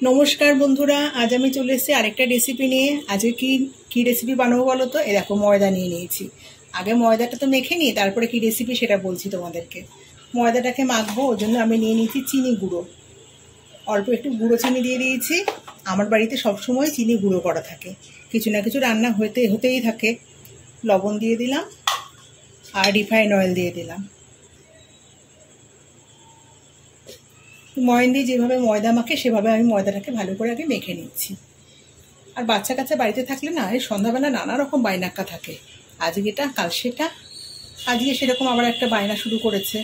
নমস্কার বন্ধুরা, আজ আমি চলে এসেছি আরেকটা রেসিপি নিয়ে। আজকে কি রেসিপি বানাবো বলো তো? এই দেখো, ময়দা নিয়ে নিয়েছি। আগে ময়দাটা তো মেখে নিই, তারপরে কি রেসিপি সেটা বলছি তোমাদেরকে। ময়দাটাকে মাখবো, ওই জন্য আমি নিয়ে নিয়েছি চিনি গুঁড়ো। অল্প একটু গুঁড়ো চিনি দিয়ে দিয়েছি। আমার বাড়িতে সবসময় চিনি গুঁড়ো করা থাকে, কিছু না কিছু রান্না হতেই থাকে। লবণ দিয়ে দিলাম আর রিফাইন্ড অয়েল দিয়ে দিলাম। ময়ন দিয়ে যেভাবে ময়দা মাখে সেভাবে আমি ময়দাটাকে ভালো করে আগে মেখে নিচ্ছি। আর বাচ্চা কাচ্চা বাড়িতে থাকলে না, এই সন্ধ্যাবেলা নানা রকম বায়নাক্কা থাকে। আজকে এটা, কাল সেটা। আজকে সেরকম আবার একটা বায়না শুরু করেছে।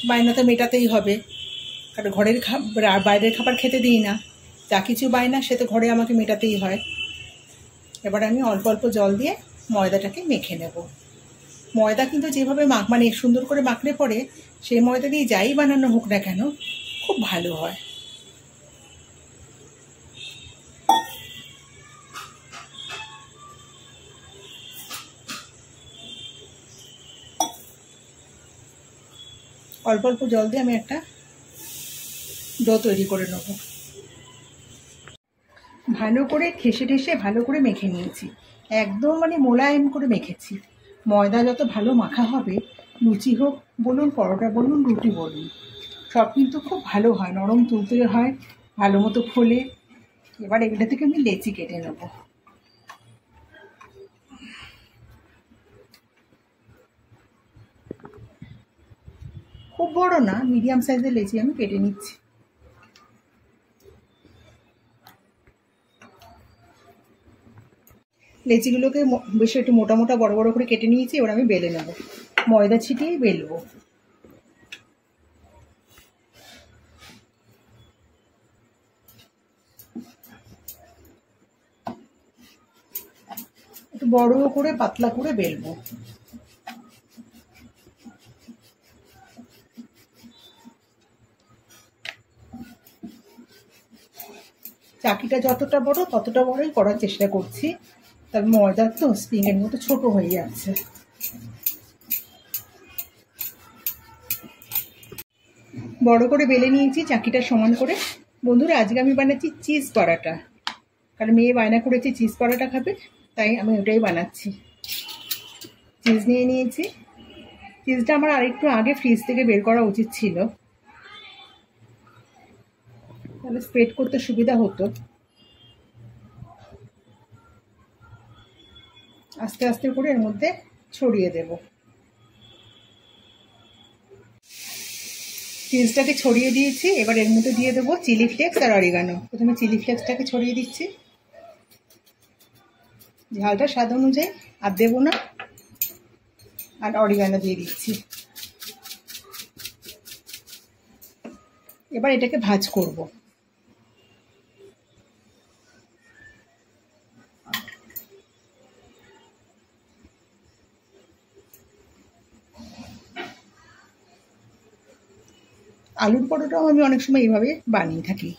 বায়না তো মেটাতেই হবে, কারণ বাইরের খাবার খেতে দিই না। যা কিছু বায়না সে তো ঘরে আমাকে মেটাতেই হয়। এবার আমি অল্প অল্প জল দিয়ে ময়দাটাকে মেখে নেব। ময়দা কিন্তু যেভাবে মানে সুন্দর করে মাখলে পরে সেই ময়দা দিয়ে যাই বানানো হোক না কেন, খুব ভালো হয়। অল্প অল্প জল দিয়ে আমি একটা ডো তৈরি করে নেব। ভালো করে ঠেসে ভালো করে মেখে নিয়েছি। একদম মোলায়েম করে মেখেছি। ময়দা যত ভালো মাখা হবে, লুচি হোক বলুন, পরোটা বলুন, রুটি বলুন, সব কিন্তু খুব ভালো হয়, নরম তুলতুলে হয়, ভালো মতো ফোলে। এবার এগুলো থেকে আমি লেচি কেটে নেব। খুব বড় না, মিডিয়াম সাইজের লেচি আমি কেটে নিচ্ছি। লেচিগুলোকে বেশি একটু মোটা মোটা বড় বড় করে কেটে নিয়েছি। এবার আমি বেলে নেব, ময়দা ছিটিয়ে বেলবো। একটু বড় করে পাতলা করে বেলবো। চাকিটা যতটা বড় ততটা বড়ই করার চেষ্টা করছি, তবে ময়দার তো স্প্রিং এর মতো ছোট হয়ে যাচ্ছে। বড় করে বেলে নিয়েছি চাকিটা সমান করে। বন্ধুরা, আজকে আমি বানাচ্ছি চিজ পরাটা, কারণ মেয়ে বায়না করেছে চিজ পরাটা খাবে, তাই আমি ওটাই বানাচ্ছি। চিজ নিয়ে নিয়েছি। চিজটা আমার আরেকটু আগে ফ্রিজ থেকে বের করা উচিত ছিল, তাহলে স্প্রেড করতে সুবিধা হতো। আস্তে আস্তে করে এর মধ্যে ছড়িয়ে দেব। চিজটাকে ছড়িয়ে দিয়েছি। এবার এর মধ্যে দিয়ে দেবো চিলি ফ্লেক্স আর অরিগানো। প্রথমে চিলি ফ্লেক্সটাকে ছড়িয়ে দিচ্ছি, ঝালটা স্বাদ অনুযায়ী, আর দেবো না। আর অরিগানো দিয়ে দিচ্ছি। এবার এটাকে ভাজ করব। আলুর পরোটাও আমি অনেক সময় এইভাবে বানিয়ে থাকি।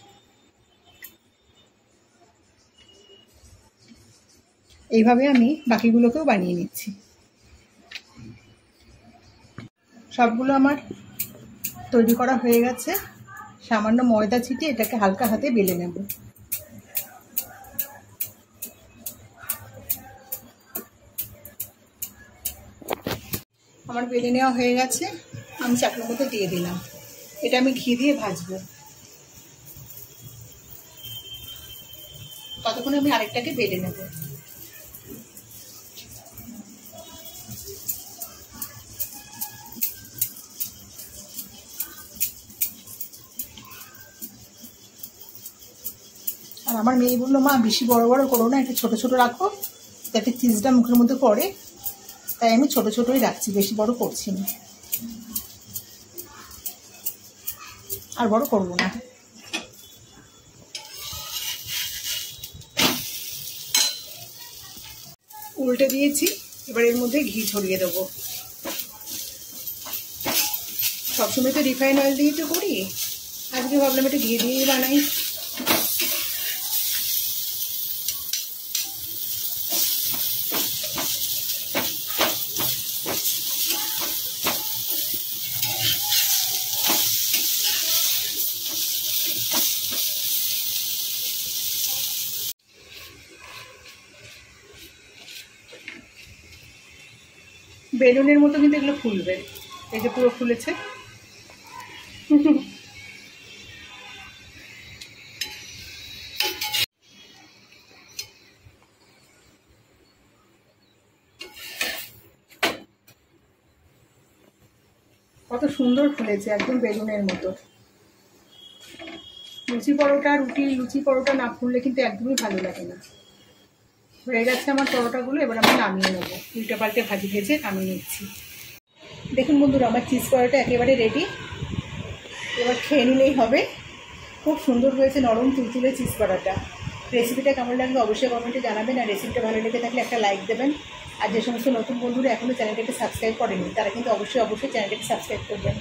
এইভাবে আমি বাকিগুলোকেও বানিয়ে নিচ্ছি। সবগুলো আমার তৈরি করা হয়ে গেছে। সামান্য ময়দা ছিটিয়ে এটাকে হালকা হাতে বেলে নেব। আমার বেলে নেওয়া হয়ে গেছে, আমি চাকরির মধ্যে দিয়ে দিলাম। এটা আমি ঘি দিয়ে ভাজবো। ততক্ষণে আমি আরেকটাকে বেলে নেব। আর আমার মেয়ে বললো, মা বেশি বড় বড় করো না, একটু ছোট ছোট রাখো যাতে চিজটা মুখের মধ্যে পড়ে। তাই আমি ছোট ছোটই রাখছি, বেশি বড় করছি না, আর বড় করবো না। উল্টে দিয়েছি। এবার এর মধ্যে ঘি ছড়িয়ে দেবো। সবসময় তো রিফাইন অয়েল দিয়ে তো করি, আজকে ভাবলাম একটু ঘি দিয়েই বানাই। বেলুনের মতো কিন্তু এগুলো ফুলবে। এই যে পুরো ফুলেছে। কত সুন্দর ফুলেছে, একদম বেলুনের মতো। লুচি পরোটা না ফুললে কিন্তু একদমই ভালো লাগে না। হয়ে গেছে আমার পরোটাগুলো, এবার আমি নামিয়ে নেবো। উল্টে পাল্টে ভাজি ভেজে নামিয়ে নিচ্ছি। দেখুন বন্ধুরা, আমার চিজ পরোটা একেবারে রেডি। এবার খেয়ে নিলেই হবে। খুব সুন্দর হয়েছে, নরম তুলতুলে চিজ পরোটা। রেসিপিটা কেমন লাগবে অবশ্যই কমেন্টে জানাবেন। আর রেসিপিটা ভালো লেগে থাকলে একটা লাইক দেবেন। আর যে সমস্ত নতুন বন্ধুরা এখনও চ্যানেলটাকে সাবস্ক্রাইব করেনি তারা কিন্তু অবশ্যই চ্যানেলটাকে সাবস্ক্রাইব করবেন।